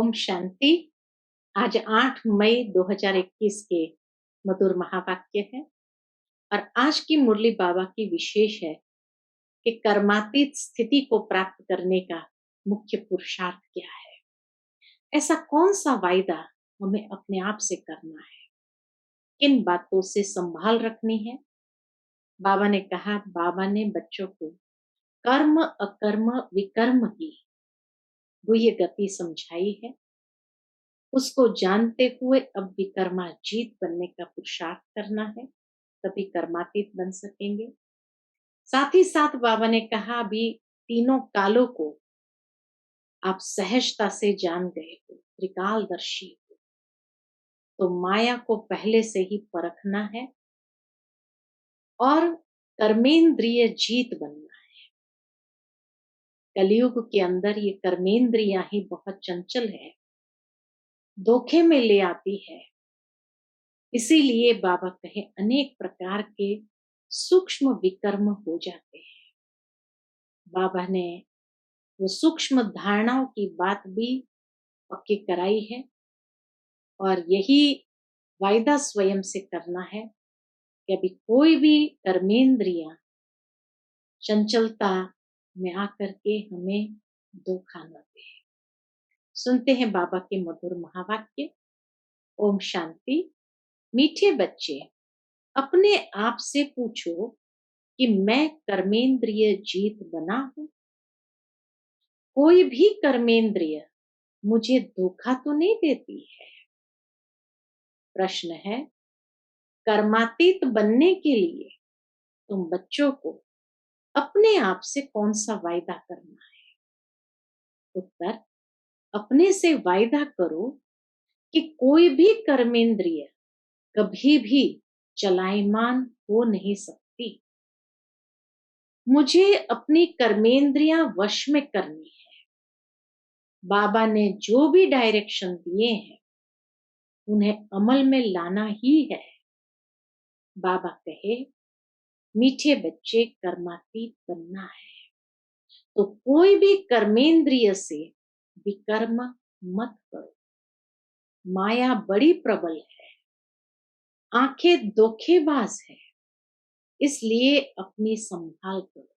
ओम शांति। आज 8 मई 2021 के मधुर महावाक्य है और आज की मुरली बाबा की विशेष है कि कर्मातीत स्थिति को प्राप्त करने का मुख्य पुरुषार्थ क्या है। ऐसा कौन सा वायदा हमें अपने आप से करना है, किन बातों से संभाल रखनी है। बाबा ने कहा, बाबा ने बच्चों को कर्म अकर्म विकर्म की गुह्य गति समझाई है। उसको जानते हुए अब विकर्माजीत बनने का पुरुषार्थ करना है, तभी कर्मातीत बन सकेंगे। साथ ही साथ बाबा ने कहा, अभी तीनों कालों को आप सहजता से जान गए हो, त्रिकालदर्शी हो, तो माया को पहले से ही परखना है और कर्मेंद्रिय जीत बनना है। कलयुग के अंदर ये कर्मेंद्रियां ही बहुत चंचल है, धोखे में ले आती है। इसीलिए बाबा कहे अनेक प्रकार के सूक्ष्म विकर्म हो जाते हैं। बाबा ने वो सूक्ष्म धारणाओं की बात भी पक्की कराई है और यही वायदा स्वयं से करना है कि अभी कोई भी कर्मेंद्रियां चंचलता में आकर के हमें धोखा न दे। सुनते हैं बाबा के मधुर महावाक्य। ओम शांति। मीठे बच्चे, अपने आप से पूछो कि मैं कर्मेंद्रिय जीत बना हूं। कोई भी कर्मेंद्रिय मुझे धोखा तो नहीं देती है। प्रश्न है, कर्मातीत बनने के लिए तुम बच्चों को अपने आप से कौन सा वायदा करना है। उत्तर, अपने से वायदा करो कि कोई भी कर्मेंद्रिय कभी भी चलायमान हो नहीं सकती। मुझे अपनी कर्मेंद्रियां वश में करनी है। बाबा ने जो भी डायरेक्शन दिए हैं उन्हें अमल में लाना ही है। बाबा कहे, मीठे बच्चे, कर्मातीत बनना है तो कोई भी कर्मेंद्रिय से विकर्म मत करो। माया बड़ी प्रबल है, आंखें धोखेबाज है, इसलिए अपनी संभाल करो।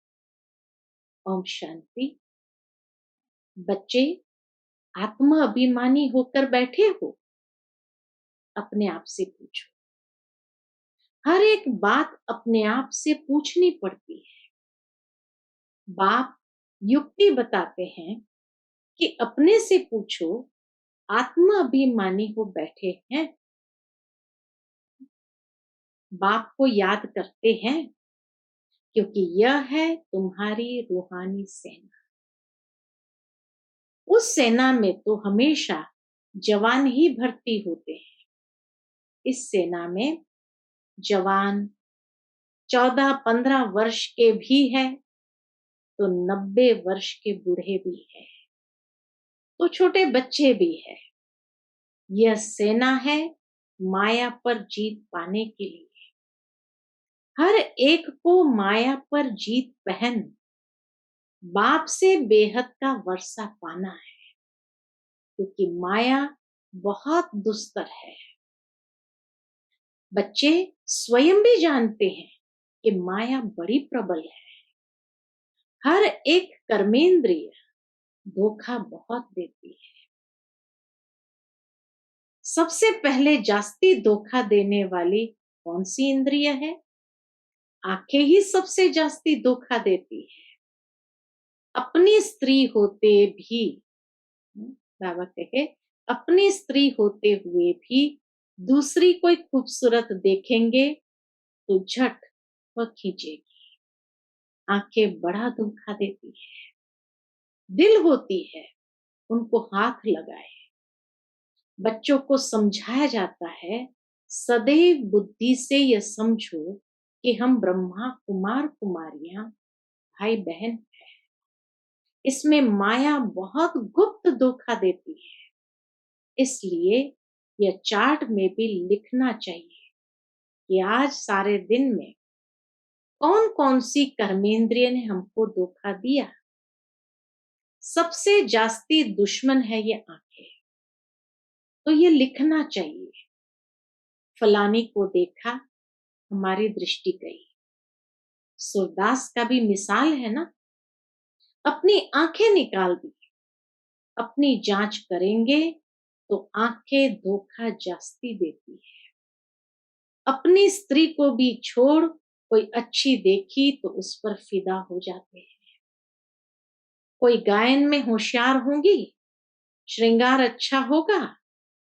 ओम शांति। बच्चे, आत्मा अभिमानी होकर बैठे हो, अपने आप से पूछो। हर एक बात अपने आप से पूछनी पड़ती है। बाप युक्ति बताते हैं कि अपने से पूछो, आत्मा अभिमानी हो बैठे हैं। बाप को याद करते हैं क्योंकि यह है तुम्हारी रूहानी सेना। उस सेना में तो हमेशा जवान ही भर्ती होते हैं। इस सेना में जवान 14-15 वर्ष के भी है तो 90 वर्ष के बूढ़े भी है तो छोटे बच्चे भी है। यह सेना है माया पर जीत पाने के लिए। हर एक को माया पर जीत पहन बाप से बेहद का वर्षा पाना है, क्योंकि माया बहुत दुस्तर है। बच्चे स्वयं भी जानते हैं कि माया बड़ी प्रबल है। हर एक कर्मेंद्रिय धोखा बहुत देती है। सबसे पहले जास्ती धोखा देने वाली कौन सी इंद्रिय है? आंखें ही सबसे जास्ती धोखा देती है। अपनी स्त्री होते भी, बाबा कहे, अपनी स्त्री होते हुए भी दूसरी कोई खूबसूरत देखेंगे तो झट वह खींचेगी। आंखें बड़ा धोखा देती है। दिल होती है उनको हाथ लगाए। बच्चों को समझाया जाता है, सदैव बुद्धि से यह समझो कि हम ब्रह्मा कुमार कुमारियां भाई बहन हैं। इसमें माया बहुत गुप्त धोखा देती है। इसलिए यह चार्ट में भी लिखना चाहिए कि आज सारे दिन में कौन कौन सी कर्मेंद्रिय ने हमको धोखा दिया। सबसे जास्ती दुश्मन है ये आंखें। तो ये लिखना चाहिए। फलानी को देखा, हमारी दृष्टि गई। सूरदास का भी मिसाल है ना, अपनी आंखें निकाल दी। अपनी जांच करेंगे तो आंखें धोखा जास्ती देती है। अपनी स्त्री को भी छोड़ कोई अच्छी देखी तो उस पर फिदा हो जाते हैं। कोई गायन में होशियार होंगी, श्रृंगार अच्छा होगा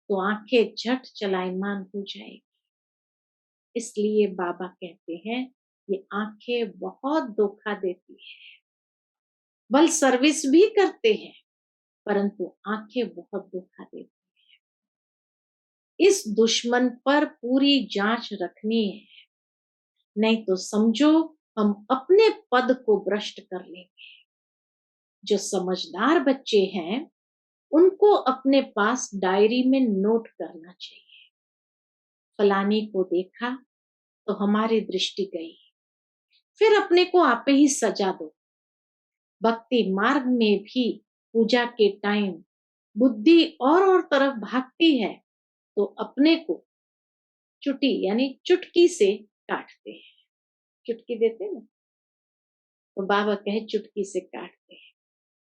तो आंखें झट चलायमान हो जाएगी। इसलिए बाबा कहते हैं ये आंखें बहुत धोखा देती है। बल सर्विस भी करते हैं परंतु आंखें बहुत धोखा देती है। इस दुश्मन पर पूरी जांच रखनी है, नहीं तो समझो हम अपने पद को भ्रष्ट कर लेंगे। जो समझदार बच्चे हैं उनको अपने पास डायरी में नोट करना चाहिए। फलानी को देखा तो हमारी दृष्टि गई। फिर अपने को आपे ही सजा दो। भक्ति मार्ग में भी पूजा के टाइम बुद्धि और तरफ भागती है तो अपने को चुटी यानी चुटकी से काटते हैं। चुटकी देते हैं ना, तो बाबा कहे चुटकी से काटते हैं।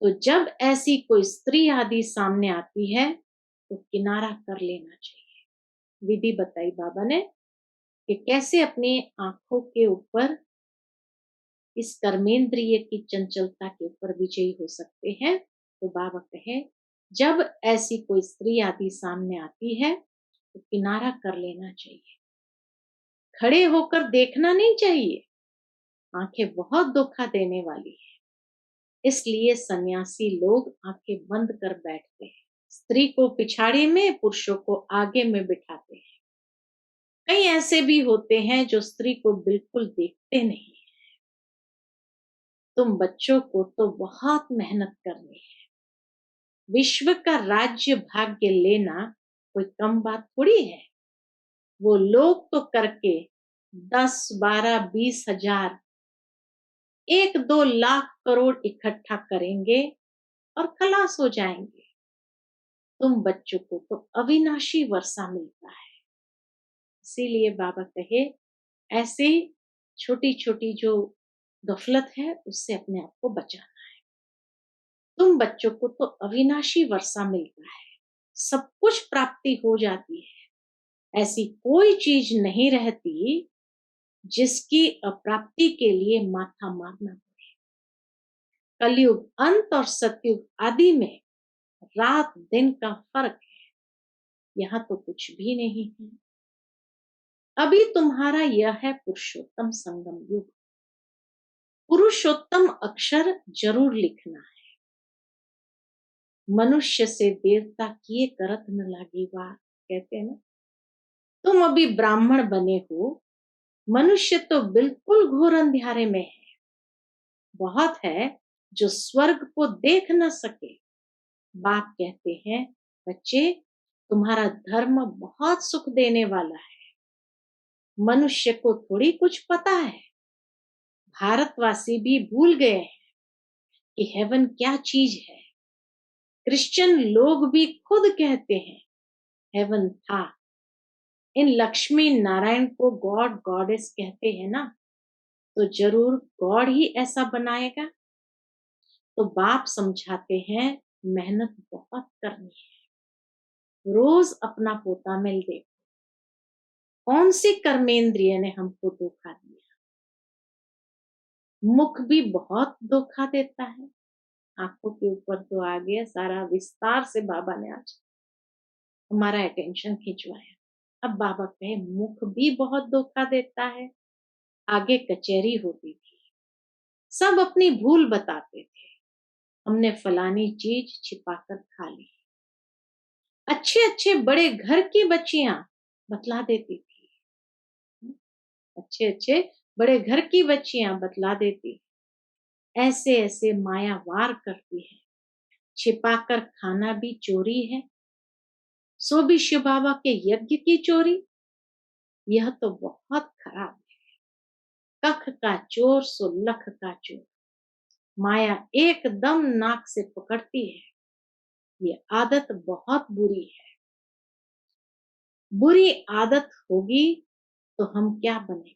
तो जब ऐसी कोई स्त्री आदि सामने आती है तो किनारा कर लेना चाहिए। विधि बताई बाबा ने कि कैसे अपनी आंखों के ऊपर इस कर्मेंद्रिय की चंचलता के ऊपर विजयी हो सकते हैं। तो बाबा कहे जब ऐसी कोई स्त्री आदि सामने आती है तो किनारा कर लेना चाहिए। खड़े होकर देखना नहीं चाहिए, आंखें बहुत धोखा देने वाली है। इसलिए सन्यासी लोग आंखें बंद कर बैठते हैं। स्त्री को पिछाड़ी में, पुरुषों को आगे में बिठाते हैं। कई ऐसे भी होते हैं जो स्त्री को बिल्कुल देखते नहीं। तुम बच्चों को तो बहुत मेहनत करनी है। विश्व का राज्य भाग्य लेना कोई कम बात थोड़ी है। वो लोग तो करके 10, 12, 20 हजार, 1-2 लाख करोड़ इकट्ठा करेंगे और खलास हो जाएंगे। तुम बच्चों को तो अविनाशी वर्षा मिलता है। इसीलिए बाबा कहे ऐसे छोटी छोटी जो गफलत है उससे अपने आप को बचाना है। तुम बच्चों को तो अविनाशी वर्षा मिलता है, सब कुछ प्राप्ति हो जाती है। ऐसी कोई चीज नहीं रहती जिसकी अप्राप्ति के लिए माथा मारना पड़े। कलयुग अंत और सतयुग आदि में रात दिन का फर्क है, यहाँ तो कुछ भी नहीं है। अभी तुम्हारा यह है पुरुषोत्तम संगम युग। पुरुषोत्तम अक्षर जरूर लिखना है। मनुष्य से देवता किए करत न लागी बात, कहते हैं ना। तुम अभी ब्राह्मण बने हो, मनुष्य तो बिल्कुल घोर अंधियारे में है। बहुत है जो स्वर्ग को देख न सके। बाप कहते हैं बच्चे तुम्हारा धर्म बहुत सुख देने वाला है। मनुष्य को थोड़ी कुछ पता है। भारतवासी भी भूल गए हैं कि हेवन क्या चीज है। क्रिश्चियन लोग भी खुद कहते हैं हेवन था। इन लक्ष्मी नारायण को गॉड गॉडेस कहते हैं ना, तो जरूर गॉड ही ऐसा बनाएगा। तो बाप समझाते हैं मेहनत बहुत करनी है। रोज अपना पोता मिल देखो, कौन सी कर्मेंद्रिय ने हमको धोखा दिया। मुख भी बहुत धोखा देता है। आंखों के ऊपर तो आ गया सारा विस्तार से बाबा ने आज हमारा अटेंशन खिंचवाया। अब बाबा कहे मुख भी बहुत धोखा देता है। आगे कचहरी होती थी, सब अपनी भूल बताते थे। हमने फलानी चीज छिपाकर खा ली। अच्छे अच्छे बड़े घर की बच्चियां बतला देती थी। अच्छे अच्छे बड़े घर की बच्चियां बतला देती। ऐसे ऐसे माया वार करती है। छिपाकर खाना भी चोरी है, सो भी शिव बाबा के यज्ञ की चोरी। यह तो बहुत खराब है। कख का चोर सो लख का चोर। माया एकदम नाक से पकड़ती है। ये आदत बहुत बुरी है। बुरी आदत होगी तो हम क्या बनेंगे?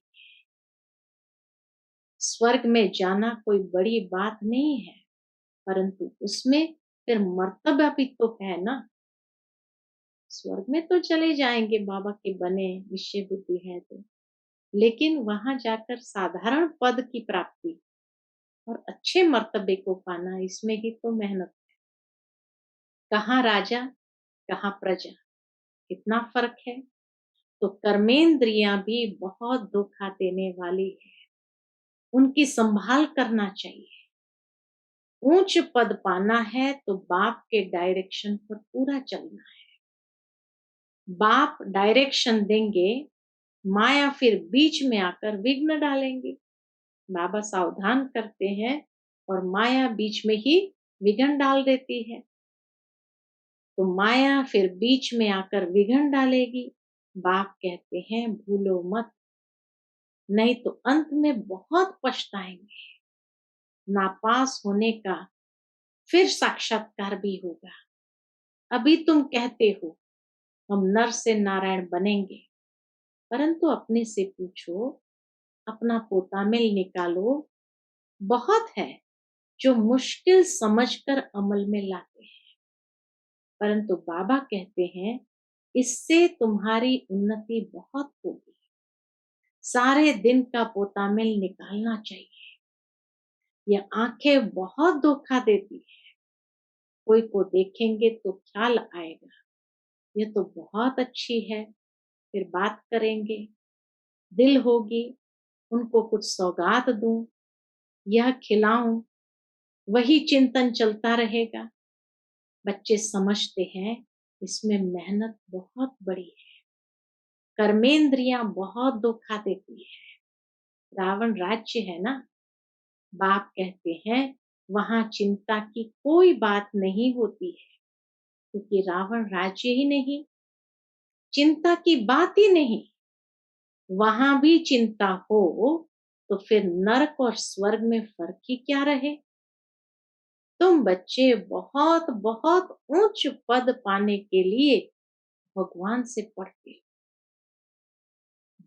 स्वर्ग में जाना कोई बड़ी बात नहीं है, परंतु उसमें फिर मर्तबा भी तो है ना। स्वर्ग में तो चले जाएंगे बाबा के बने, निश्चय बुद्धि है तो, लेकिन वहां जाकर साधारण पद की प्राप्ति और अच्छे मर्तबे को पाना, इसमें ही तो मेहनत। कहाँ राजा, कहाँ प्रजा, कितना फर्क है। तो कर्मेंद्रियां भी बहुत धोखा देने वाली है, उनकी संभाल करना चाहिए। ऊंच पद पाना है तो बाप के डायरेक्शन पर पूरा चलना है। बाप डायरेक्शन देंगे, माया फिर बीच में आकर विघ्न डालेंगे। बाबा सावधान करते हैं और माया बीच में ही विघ्न डाल देती है। तो माया फिर बीच में आकर विघ्न डालेगी। बाप कहते हैं भूलो मत, नहीं तो अंत में बहुत पछताएंगे। नापास होने का फिर साक्षात्कार भी होगा। अभी तुम कहते हो हम नर से नारायण बनेंगे, परंतु अपने से पूछो, अपना पोतामेल निकालो। बहुत है जो मुश्किल समझकर अमल में लाते हैं, परंतु बाबा कहते हैं इससे तुम्हारी उन्नति बहुत होगी। सारे दिन का पोतामेल निकालना चाहिए। यह आंखें बहुत धोखा देती है। कोई को देखेंगे तो ख्याल आएगा ये तो बहुत अच्छी है, फिर बात करेंगे, दिल होगी उनको कुछ सौगात दूं, यह खिलाऊं, वही चिंतन चलता रहेगा। बच्चे समझते हैं इसमें मेहनत बहुत बड़ी है। कर्मेंद्रियां बहुत धोखा देती है। रावण राज्य है ना, बाप कहते हैं वहां चिंता की कोई बात नहीं होती है, क्योंकि रावण राज्य ही नहीं, चिंता की बात ही नहीं। वहां भी चिंता हो तो फिर नरक और स्वर्ग में फर्क ही क्या रहे। तुम बच्चे बहुत बहुत ऊंच पद पाने के लिए भगवान से पढ़ते हो।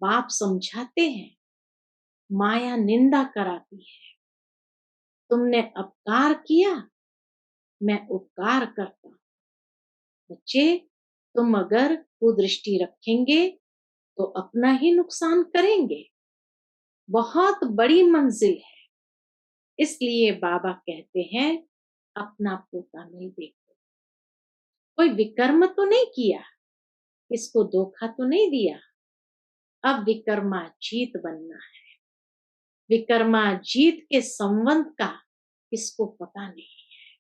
बाप समझाते हैं माया निंदा कराती है। तुमने अपकार किया, मैं उपकार करता हूं। बच्चे तुम अगर कुदृष्टि रखेंगे तो अपना ही नुकसान करेंगे। बहुत बड़ी मंजिल है, इसलिए बाबा कहते हैं अपना पोता नहीं देखो। कोई विकर्म तो नहीं किया, इसको धोखा तो नहीं दिया। अब विकर्माजीत बनना है। विकर्माजीत के संबंध का किसको पता नहीं है,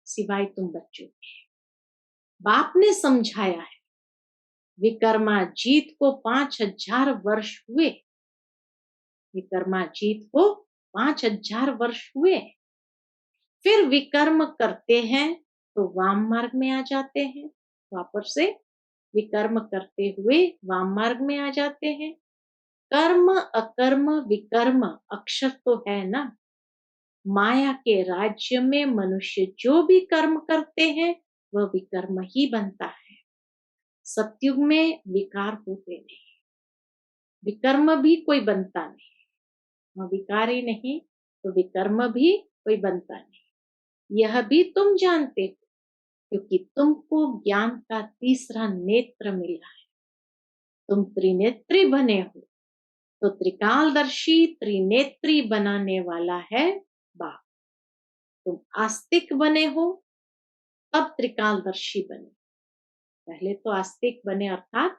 सिवाय तुम बच्चों के। बाप ने समझाया है। विकर्माजीत को 5000 वर्ष हुए। विकर्माजीत को 5000 वर्ष हुए। फिर विकर्म करते हैं तो वाम मार्ग में आ जाते हैं, वापस से विकर्म करते हुए वाम मार्ग में आ जाते हैं। कर्म अकर्म विकर्म अक्षर तो है ना। माया के राज्य में मनुष्य जो भी कर्म करते हैं वह विकर्म ही बनता है। सतयुग में विकार होते नहीं, विकर्म भी कोई बनता नहीं। वह विकार ही नहीं तो विकर्म भी कोई बनता नहीं। यह भी तुम जानते हो, क्योंकि तुमको ज्ञान का तीसरा नेत्र मिला है। तुम त्रिनेत्री बने हो, तो त्रिकालदर्शी त्रिनेत्री बनाने वाला है बाप। तुम आस्तिक बने हो, तब त्रिकालदर्शी बने। पहले तो आस्तिक बने, अर्थात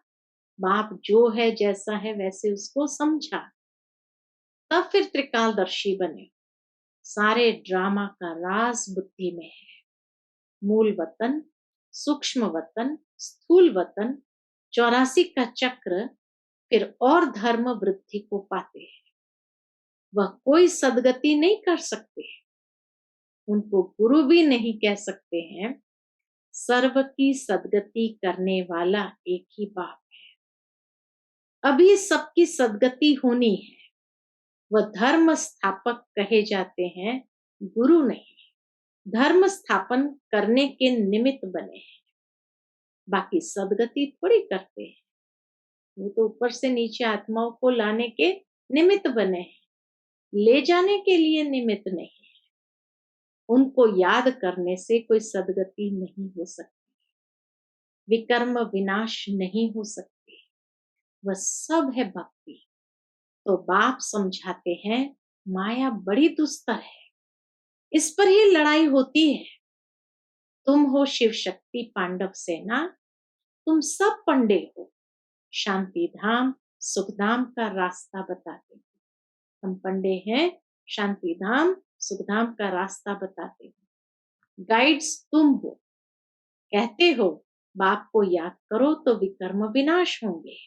बाप जो है जैसा है वैसे उसको समझा, तब फिर त्रिकालदर्शी बने। सारे ड्रामा का राज बुद्धि में है। मूल वतन, सूक्ष्म वतन, स्थूल वतन, 84 का चक्र, फिर और धर्म वृद्धि को पाते हैं। वह कोई सदगति नहीं कर सकते, उनको गुरु भी नहीं कह सकते हैं। सर्व की सदगति करने वाला एक ही बाप है। अभी सबकी सदगति होनी है। वह धर्म स्थापक कहे जाते हैं, गुरु नहीं। धर्म स्थापन करने के निमित्त बने हैं, बाकी सदगति थोड़ी करते हैं। वो तो ऊपर से नीचे आत्माओं को लाने के निमित्त बने हैं, ले जाने के लिए निमित्त नहीं। उनको याद करने से कोई सदगति नहीं हो सकती, विकर्म विनाश नहीं हो सकते, वह सब है भक्ति। तो बाप समझाते हैं माया बड़ी दुस्तर है, इस पर ही लड़ाई होती है। तुम हो शिव शक्ति पांडव सेना, तुम सब पंडे हो, शांति धाम सुख धाम का रास्ता बताते हो। हम पंडे हैं, शांति धाम सुख धाम का रास्ता बताते हो, गाइड्स तुम हो। कहते हो बाप को याद करो तो विकर्म विनाश होंगे,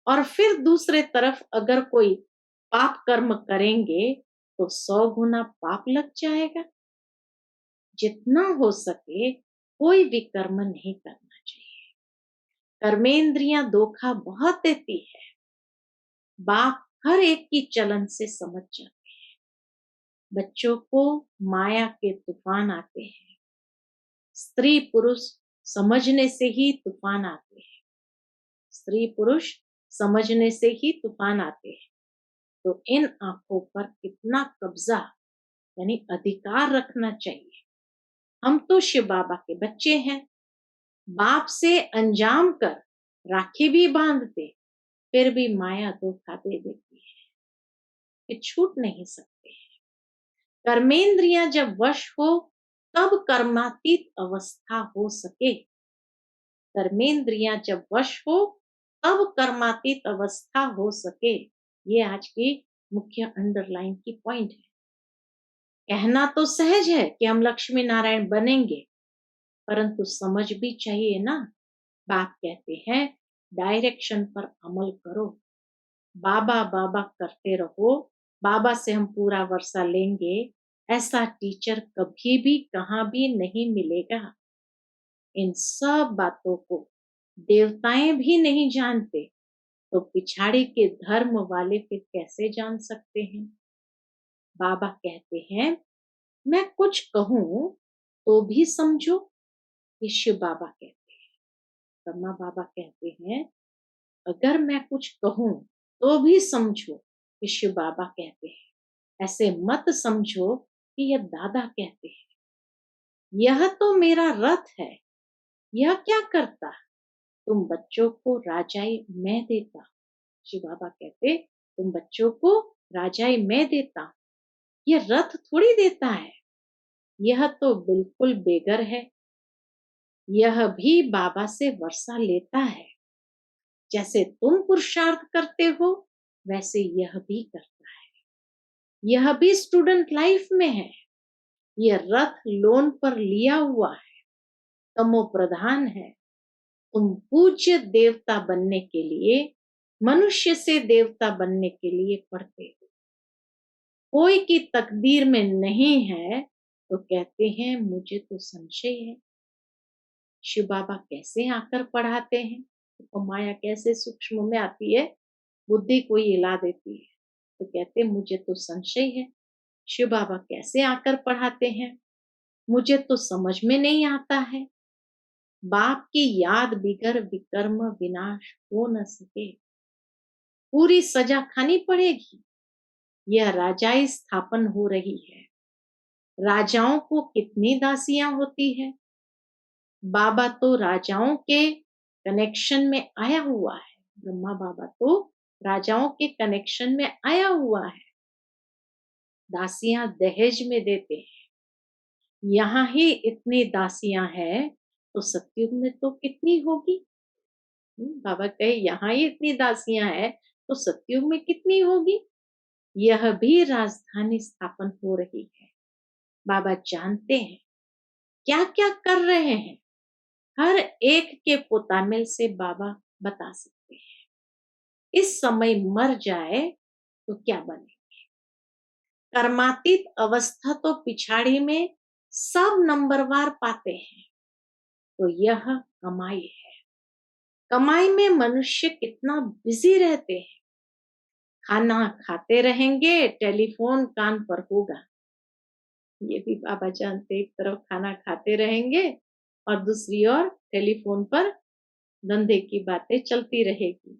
और फिर दूसरे तरफ अगर कोई पाप कर्म करेंगे तो 100 गुना पाप लग जाएगा। जितना हो सके कोई भी कर्म नहीं करना चाहिए। कर्मेंद्रियां धोखा बहुत देती है, बाप हर एक की चलन से समझ जाते हैं। बच्चों को माया के तूफान आते हैं, स्त्री पुरुष समझने से ही तूफान आते हैं, स्त्री पुरुष समझने से ही तूफान आते हैं। तो इन आंखों पर कितना कब्जा यानी अधिकार रखना चाहिए। हम तो शिव बाबा के बच्चे हैं, बाप से अंजाम कर राखी भी बांधते, फिर भी माया धोखा दे देती है कि छूट नहीं सकते। कर्मेंद्रियां जब वश हो तब कर्मातीत अवस्था हो सके। कर्मेंद्रियां जब वश हो तब कर्मातीत अवस्था हो सके। ये आज की मुख्य अंडरलाइन की पॉइंट है। कहना तो सहज है कि हम लक्ष्मी नारायण बनेंगे, परंतु समझ भी चाहिए ना। बाप कहते हैं डायरेक्शन पर अमल करो, बाबा बाबा करते रहो, बाबा से हम पूरा वर्षा लेंगे, ऐसा टीचर कभी भी कहाँ भी नहीं मिलेगा। इन सब बातों को देवताएं भी नहीं जानते, तो पिछाड़ी के धर्म वाले फिर कैसे जान सकते हैं। बाबा कहते हैं मैं कुछ कहूं तो भी समझो, ये शिव बाबा कहते हैं। ब्रह्मा बाबा कहते हैं अगर मैं कुछ कहूं तो भी समझो, ये शिव बाबा कहते हैं। ऐसे मत समझो कि यह दादा कहते हैं। यह तो मेरा रथ है, यह क्या करता, तुम बच्चों को राजाई मैं देता। शिव बाबा कहते तुम बच्चों को राजाई मैं देता, यह रथ थोड़ी देता है, यह तो बिल्कुल बेगर है। यह भी बाबा से वर्षा लेता है, जैसे तुम पुरुषार्थ करते हो वैसे यह भी करता है। यह भी स्टूडेंट लाइफ में है। यह रथ लोन पर लिया हुआ है, तमो प्रधान है। तुम पूज्य देवता बनने के लिए, मनुष्य से देवता बनने के लिए पढ़ते हो। कोई की तकदीर में नहीं है तो कहते हैं मुझे तो संशय है। शिव बाबा कैसे आकर पढ़ाते हैं, तो माया कैसे सूक्ष्म में आती है, बुद्धि को हिला देती है। तो कहते मुझे तो संशय है। शिव बाबा कैसे आकर पढ़ाते हैं, मुझे तो समझ में नहीं आता है। बाप की याद बिगर विकर्म विनाश हो न सके, पूरी सजा खानी पड़ेगी। यह राजाई स्थापन हो रही है। राजाओं को कितनी दासियां होती है। बाबा तो राजाओं के कनेक्शन में आया हुआ है, ब्रह्मा बाबा तो राजाओं के कनेक्शन में आया हुआ है। दासियां दहेज में देते हैं। यहाँ ही इतनी दासियां हैं तो सतयुग में तो कितनी होगी। बाबा कहे यहाँ ही इतनी दासियां हैं तो सतयुग में कितनी होगी। यह भी राजधानी स्थापन हो रही है। बाबा जानते हैं क्या क्या कर रहे हैं। हर एक के पोतामिल से बाबा बता सकते हैं। इस समय मर जाए तो क्या बने। कर्मातीत अवस्था तो पिछाड़ी में सब नंबरवार पाते हैं। तो यह कमाई है। कमाई में मनुष्य कितना बिजी रहते हैं। खाना खाते रहेंगे, टेलीफोन कान पर होगा। ये भी बाबा जानते, एक तरफ खाना खाते रहेंगे और दूसरी ओर टेलीफोन पर धंधे की बातें चलती रहेगी।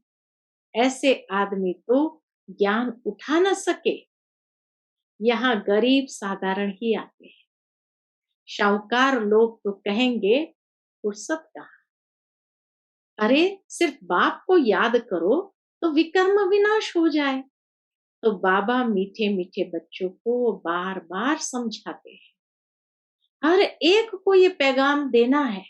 ऐसे आदमी तो ज्ञान उठा न सके। यहाँ गरीब साधारण ही आते हैं। शाहूकार लोग तो कहेंगे फुर्सत कहाँ। अरे सिर्फ बाप को याद करो तो विकर्म विनाश हो जाए। तो बाबा मीठे मीठे बच्चों को बार बार समझाते हैं। हर एक को ये पैगाम देना है,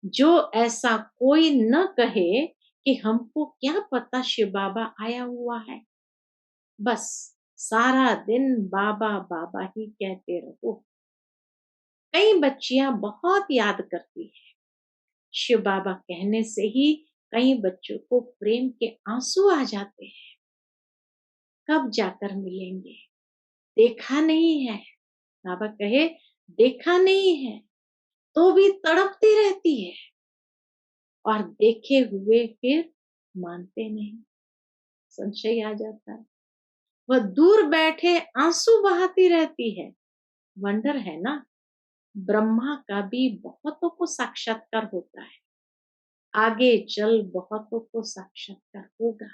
जो ऐसा कोई न कहे कि हमको क्या पता शिव बाबा आया हुआ है। बस सारा दिन बाबा बाबा ही कहते रहो। कई बच्चियां बहुत याद करती है। शिव बाबा कहने से ही कई बच्चों को प्रेम के आंसू आ जाते हैं। कब जाकर मिलेंगे, देखा नहीं है। बाबा कहे देखा नहीं है तो भी तड़पती रहती है, और देखे हुए फिर मानते नहीं। संशय आ जाता है। वह दूर बैठे आंसू बहाती रहती है। वंडर है ना, ब्रह्मा का भी बहुतों को साक्षात्कार होता है, आगे चल बहुतों को साक्षात्कार होगा।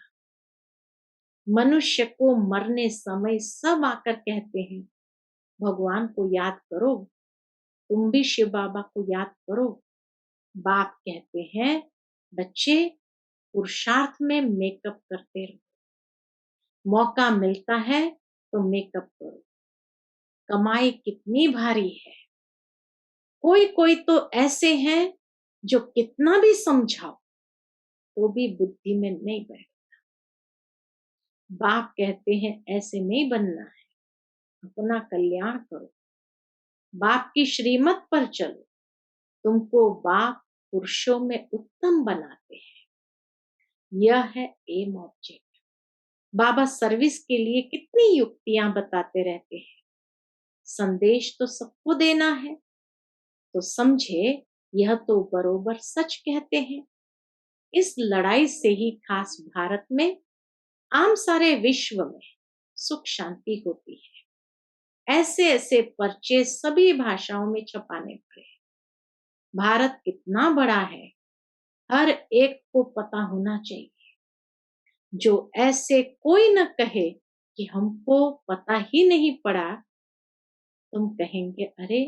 मनुष्य को मरने समय सब आकर कहते हैं भगवान को याद करो, तुम भी शिव बाबा को याद करो। बाप कहते हैं बच्चे पुरुषार्थ में मेकअप करते रहो, मौका मिलता है तो मेकअप करो। कमाई कितनी भारी है। कोई कोई तो ऐसे हैं जो कितना भी समझाओ तो भी बुद्धि में नहीं बैठ। बाप कहते हैं ऐसे नहीं बनना है, अपना कल्याण करो, बाप की श्रीमत पर चलो। तुमको बाप पुरुषों में उत्तम बनाते हैं। यह है एम ऑब्जेक्ट। बाबा सर्विस के लिए कितनी युक्तियां बताते रहते हैं। संदेश तो सबको देना है, तो समझे यह तो बरोबर सच कहते हैं। इस लड़ाई से ही खास भारत में, आम सारे विश्व में सुख शांति होती है। ऐसे ऐसे पर्चे सभी भाषाओं में छपाने पड़े। भारत कितना बड़ा है, हर एक को पता होना चाहिए। जो ऐसे कोई न कहे कि हमको पता ही नहीं पड़ा, तुम कहेंगे अरे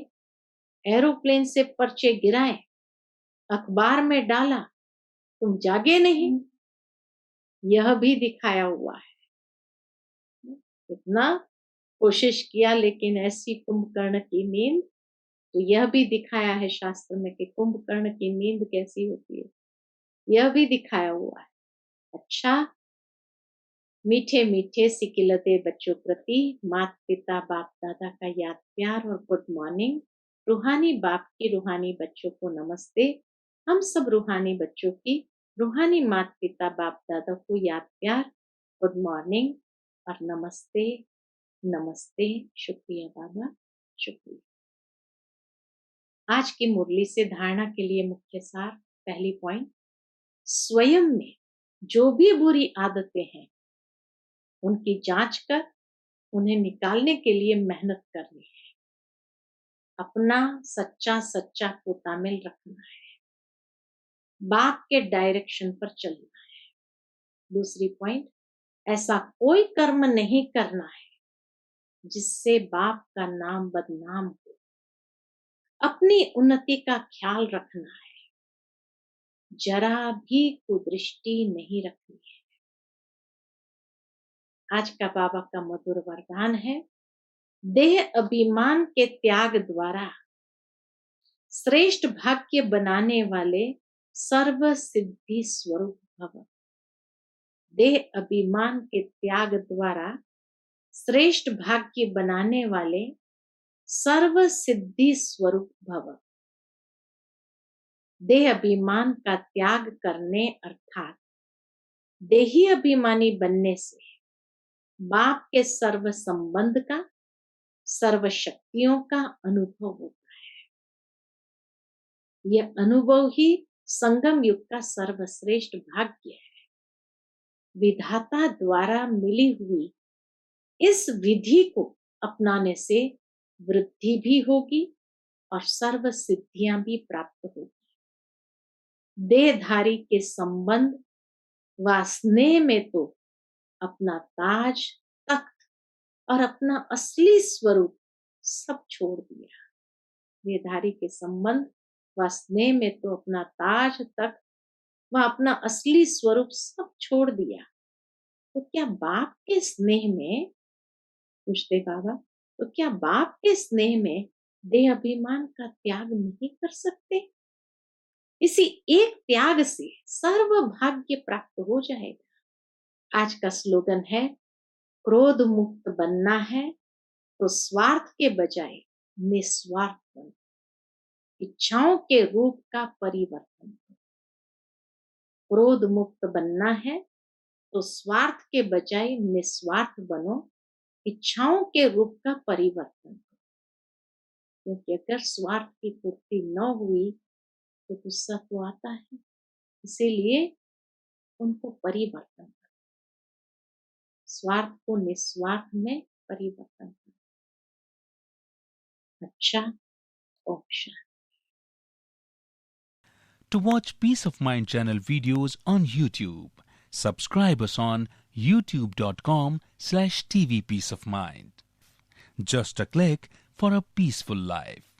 एरोप्लेन से पर्चे गिराए, अखबार में डाला, तुम जागे नहीं। यह भी दिखाया हुआ है। इतना कोशिश किया लेकिन ऐसी कुंभकर्ण की नींद, तो यह भी दिखाया है शास्त्र में कि कुंभकर्ण की नींद कैसी होती है, यह भी दिखाया हुआ है। अच्छा, मीठे मीठे सिकिलते बच्चों प्रति माता पिता बाप दादा का याद प्यार और गुड मॉर्निंग। रूहानी बाप की रूहानी बच्चों को नमस्ते। हम सब रूहानी बच्चों की रूहानी माता पिता बाप दादा को याद प्यार, गुड मॉर्निंग और नमस्ते नमस्ते। शुक्रिया बाबा, शुक्रिया। आज की मुरली से धारणा के लिए मुख्य सार। पहली पॉइंट, स्वयं में जो भी बुरी आदतें हैं उनकी जांच कर उन्हें निकालने के लिए मेहनत करनी है। अपना सच्चा सच्चा को तामिल रखना है, बाप के डायरेक्शन पर चलना है। दूसरी पॉइंट, ऐसा कोई कर्म नहीं करना है जिससे बाप का नाम बदनाम हो। अपनी उन्नति का ख्याल रखना है, जरा भी कुदृष्टि नहीं रखनी है। आज का बाबा का मधुर वरदान है, देह अभिमान के त्याग द्वारा श्रेष्ठ भाग्य बनाने वाले सर्व सिद्धि स्वरूप भव। देह अभिमान के त्याग द्वारा श्रेष्ठ भाग्य बनाने वाले सर्व सिद्धि स्वरूप भव। देह अभिमान का त्याग करने अर्थात देही अभिमानी बनने से बाप के सर्व संबंध का, सर्व शक्तियों का अनुभव होता है। यह अनुभव ही संगम युग का सर्वश्रेष्ठ भाग्य है। विधाता द्वारा मिली हुई इस विधि को अपनाने से वृद्धि भी होगी और सर्व सिद्धियां भी प्राप्त होगी। देहधारी के संबंध व स्नेह में तो अपना ताज, तख्त और अपना असली स्वरूप सब छोड़ दिया। देहधारी के संबंध व स्नेह में तो अपना ताज, तख्त व अपना असली स्वरूप सब छोड़ दिया। तो क्या बाप के स्नेह में, पूछते बाबा, तो क्या बाप के स्नेह में देह अभिमान का त्याग नहीं कर सकते? इसी एक त्याग से सर्व भाग्य प्राप्त हो जाएगा। आज का स्लोगन है, क्रोध मुक्त बनना है तो स्वार्थ के बजाय निस्वार्थ बनो, इच्छाओं के रूप का परिवर्तन करो। क्रोध मुक्त बनना है तो स्वार्थ के बजाय निस्वार्थ बनो, इच्छाओं के रूप का परिवर्तन करो। क्योंकि अगर स्वार्थ की पूर्ति न हुई तो गुस्सा तो आता है, इसीलिए उनको परिवर्तन करो, स्वार्थ को निस्वार्थ में परिवर्तन करो। अच्छा, Om Shanti. To watch Peace of Mind channel videos on YouTube, subscribe us on youtube.com/tvpeaceofmind. Just a click for a peaceful life.